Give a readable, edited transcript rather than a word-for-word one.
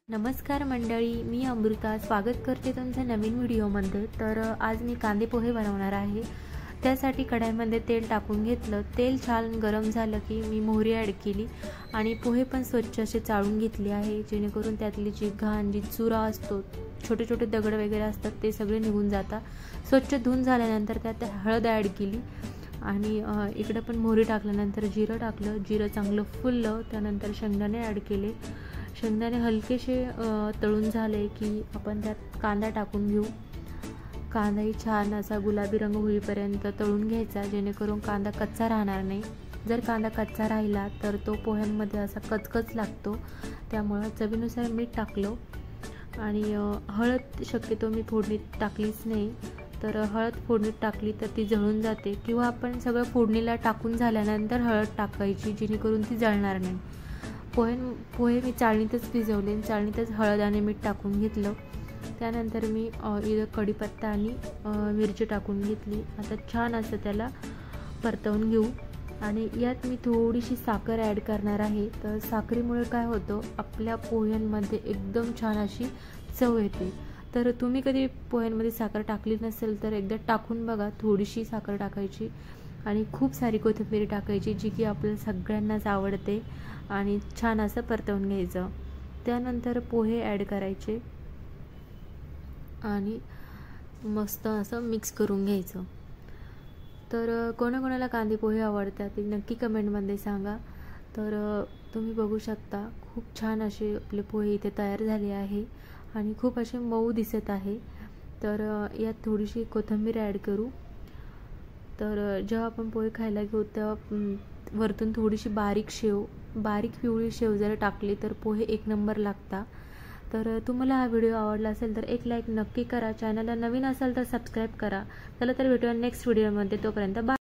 नमस्कार मंडळी, मी अमृता स्वागत करते तुमच्या नवीन व्हिडिओमध्ये। तर आज मी कांदे पोहे बनवणार आहे। त्यासाठी कढईमध्ये तेल टाकून घेतलं। तेल छान गरम झालं की मी मोहरी ॲड केली आणि पोहे पण स्वच्छ असे चाळून घेतले आहे, जेणेकरून त्यातली जी घाण जी चुरा असतो, छोटे छोटे दगड वगैरे असतात ते सगळे निघून जातात। स्वच्छ धुवून झाल्यानंतर त्यात हळद ॲड केली आणि इकडे पण मोहरी टाकल्यानंतर जिरं टाकलं। जिरं चांगलं फुललं, त्यानंतर शेंगदाणे ॲड केले। शेंगदाणे हलकेसे तळून झाले की आपण त्यात कांदा टाकून घेऊ। कांदाही छान असा गुलाबी रंग होईपर्यंत तळून घ्यायचा, जेणेकरून कांदा कच्चा राहणार नाही। जर कांदा कच्चा राहिला तर तो पोह्यांमध्ये असा कचकच लागतो। त्यामुळे चवीनुसार मीठ टाकलं आणि हळद शक्यतो मी फोडणीत टाकलीच नाही, तर हळद फोडणीत टाकली तर ती जळून जाते, किंवा आपण सगळं फोडणीला टाकून झाल्यानंतर हळद टाकायची, जेणेकरून ती जळणार नाही। पोहे मी चाळणीतच भिजवले, चाळणीतच हळद आणि मीठ टाकून घेतलं। त्यानंतर मी इथं कढीपत्ता आणि मिरची टाकून घेतली। आता छान असं त्याला परतवून घेऊ आणि यात मी थोडीशी साखर ॲड करणार आहे। तर साखरेमुळे काय होतं, आपल्या पोह्यांमध्ये एकदम छान अशी चव येते। तर तुम्ही कधी पोह्यांमध्ये साखर टाकली नसेल तर एकदा टाकून बघा। थोडीशी साखर टाकायची आणि खूप सारी कोथिंबीर टाकायची, जी की आपल्याला सगळ्यांनाच आवडते, आणि छान असं परतवून घ्यायचं। त्यानंतर पोहे ॲड करायचे आणि मस्त असं मिक्स करून घ्यायचं। तर कोणाकोणाला कांदे पोहे आवडतात ते नक्की कमेंटमध्ये सांगा। तर तुम्ही बघू शकता खूप छान असे आपले पोहे इथे तयार झाले आहे आणि खूप असे मऊ दिसत आहे। तर यात थोडीशी कोथिंबीर ॲड करू। तर जेव्हा आपण पोहे खायला घेऊ तेव्हा वरतून थोडीशी बारीक पिवळी शेव जर टाकली तर पोहे एक नंबर लागतात। तर तुम्हाला हा व्हिडिओ आवडला असेल तर एक लाईक नक्की करा। चॅनलला नवीन असाल तर सबस्क्राईब करा। चला तर भेटूया नेक्स्ट व्हिडिओमध्ये, तोपर्यंत बाय।